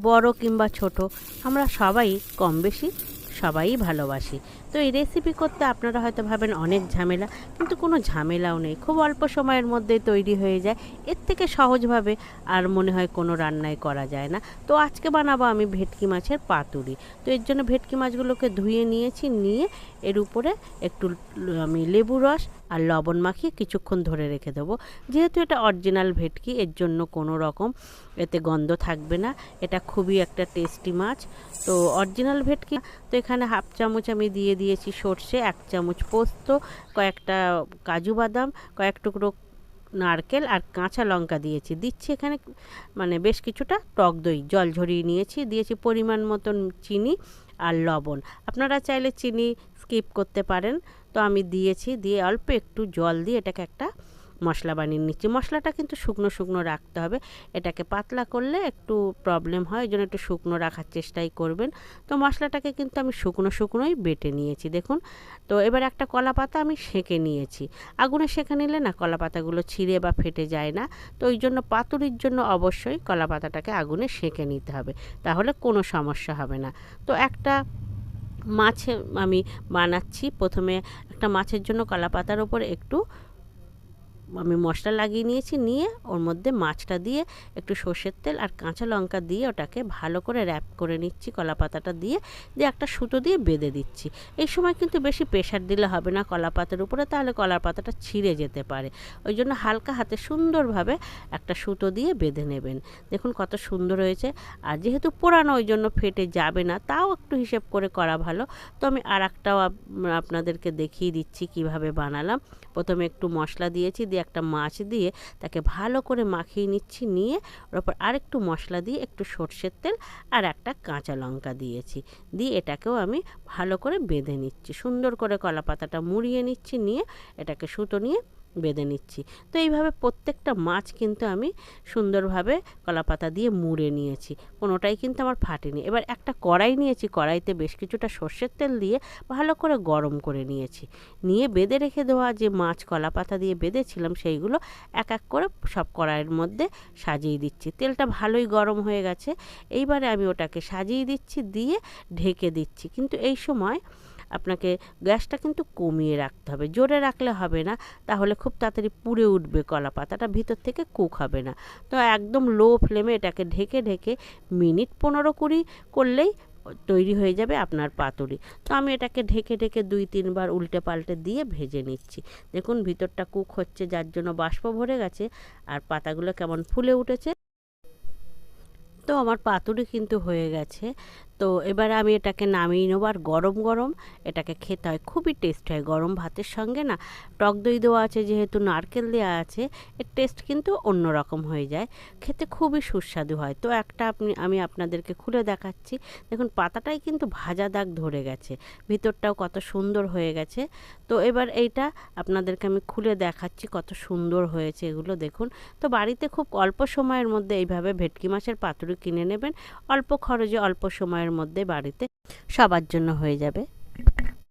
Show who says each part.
Speaker 1: বড় কিংবা ছোট, আমরা সবাই কম বেশি সবাই ভালোবাসি। তো এই রেসিপি করতে আপনারা হয়তো ভাবেন অনেক ঝামেলা, কিন্তু কোনো ঝামেলাও নেই, খুব অল্প সময়ের মধ্যেই তৈরি হয়ে যায়। এর থেকে সহজভাবে আর মনে হয় কোনো রান্নাই করা যায় না। তো আজকে বানাবো আমি ভেটকি মাছের পাতুরি। তো এর জন্য ভেটকি মাছগুলোকে ধুয়ে নিয়েছি, নিয়ে এর উপরে একটু আমি লেবু রস আর লবণ মাখিয়ে কিছুক্ষণ ধরে রেখে দেবো। যেহেতু এটা অরিজিনাল ভেটকি, এর জন্য কোনো রকম এতে গন্ধ থাকবে না। এটা খুবই একটা টেস্টি মাছ। তো অরিজিনাল ভেটকি। তো এখানে হাফ চামচ আমি দিয়ে দিয়েছি সর্ষে, 1 চামচ পোস্ত, কয়েকটা কাজু বাদাম, কয়েক টুকরো নারকেল আর কাঁচা লঙ্কা দিচ্ছি এখানে মানে বেশ কিছুটা টক দই জল ঝরিয়ে নিয়েছি, দিয়েছি পরিমাণ মতন চিনি আর লবণ। আপনারা চাইলে চিনি স্কিপ করতে পারেন। তো আমি দিয়েছি, দিয়ে অল্প একটু জল দিয়ে এটাকে একটা মশলা বানিয়ে নিচ্ছি। মশলাটা কিন্তু শুকনো শুকনো রাখতে হবে, এটাকে পাতলা করলে একটু প্রবলেম হয়, এই জন্য একটু শুকনো রাখার চেষ্টাই করবেন। তো মশলাটাকে কিন্তু আমি শুকনো শুকনোই বেটে নিয়েছি দেখুন। তো এবার একটা কলা পাতা আমি সেঁকে নিয়েছি। আগুনে সেঁকে নিলে না কলা পাতাগুলো ছিঁড়ে বা ফেটে যায় না। তো ওই জন্য পাতুরির জন্য অবশ্যই কলা পাতাটাকে আগুনে সেঁকে নিতে হবে, তাহলে কোনো সমস্যা হবে না। তো একটা মাছ আমি বানাচ্ছি। প্রথমে একটা মাছের জন্য কলা পাতার ওপর একটু আমি মশলা লাগিয়ে নিয়েছি, নিয়ে ওর মধ্যে মাছটা দিয়ে একটু সর্ষের তেল আর কাঁচা লঙ্কা দিয়ে ওটাকে ভালো করে র্যাপ করে নিচ্ছি কলা পাতাটা দিয়ে একটা সুতো দিয়ে বেঁধে দিচ্ছি। এই সময় কিন্তু বেশি প্রেশার দিলে হবে না কলা পাতার উপরে, তাহলে কলা পাতাটা ছিঁড়ে যেতে পারে। ওই জন্য হালকা হাতে সুন্দরভাবে একটা সুতো দিয়ে বেঁধে নেবেন। দেখুন কত সুন্দর হয়েছে। আর যেহেতু পোড়ানো, ওই জন্য ফেটে যাবে না, তাও একটু হিসেব করে করা ভালো। তো আমি আর একটাও আপনাদেরকে দেখিয়ে দিচ্ছি কিভাবে বানালাম। প্রথমে একটু মশলা দিয়েছি, দিয়ে একটা মাছ দিয়ে তাকে ভালো করে মাখিয়ে নিচ্ছি, নিয়ে ওর ওপর আরেকটু মশলা দিয়ে একটু সর্ষের তেল আর একটা কাঁচা লঙ্কা দিয়েছি, দিয়ে এটাকেও আমি ভালো করে বেঁধে নিচ্ছি। সুন্দর করে কলা পাতাটা মুড়িয়ে নিচ্ছি, নিয়ে এটাকে সুতো নিয়ে বেঁধে নিচ্ছি। তো এইভাবে প্রত্যেকটা মাছ কিন্তু আমি সুন্দরভাবে কলাপাতা দিয়ে মুড়ে নিয়েছি, কোনোটাই কিন্তু আমার ফাটেনি। এবার একটা কড়াই নিয়েছি, কড়াইতে বেশ কিছুটা সর্ষের তেল দিয়ে ভালো করে গরম করে নিয়েছি, নিয়ে বেঁধে রেখে দেওয়া যে মাছ কলাপাতা দিয়ে বেঁধেছিলাম সেইগুলো এক এক করে সব কড়াইয়ের মধ্যে সাজিয়ে দিচ্ছি। তেলটা ভালোই গরম হয়ে গেছে, এইবারে আমি ওটাকে সাজিয়ে দিচ্ছি, দিয়ে ঢেকে দিচ্ছি। কিন্তু এই সময় আপনাকে গ্যাসটা কিন্তু কমিয়ে রাখতে হবে, জোরে রাখলে হবে না, তাহলে খুব তাড়াতাড়ি পুড়ে উঠবে কলা পাতাটা, ভিতর থেকে কুক হবে না। তো একদম লো ফ্লেমে এটাকে ঢেকে ঢেকে মিনিট 15-20 করলেই তৈরি হয়ে যাবে আপনার পাতুরি। তো আমি এটাকে ঢেকে ঢেকে 2-3 বার উল্টে পাল্টে দিয়ে ভেজে নিচ্ছি। দেখুন ভিতরটা কুক হচ্ছে, যার জন্য বাষ্প ভরে গেছে আর পাতাগুলো কেমন ফুলে উঠেছে। তো আমার পাতুরি কিন্তু হয়ে গেছে। তো এবারে আমি এটাকে নামিয়ে নেবো, আর গরম গরম এটাকে খেতে হয়, খুবই টেস্ট হয় গরম ভাতের সঙ্গে না। টক দই দেওয়া আছে, যেহেতু নারকেল দেওয়া আছে, এর টেস্ট কিন্তু অন্যরকম হয়ে যায়, খেতে খুবই সুস্বাদু হয়। তো একটা আমি আপনাদেরকে খুলে দেখাচ্ছি। দেখুন পাতাটাই কিন্তু ভাজা দাগ ধরে গেছে, ভিতরটাও কত সুন্দর হয়ে গেছে। তো এবার এইটা আপনাদেরকে আমি খুলে দেখাচ্ছি কত সুন্দর হয়েছে এগুলো দেখুন। তো বাড়িতে খুব অল্প সময়ের মধ্যে এইভাবে ভেটকি মাছের পাতুরি কিনে নেবেন, অল্প খরচে অল্প সময়ের মধ্যে বাড়িতে সবার জন্য হয়ে যাবে।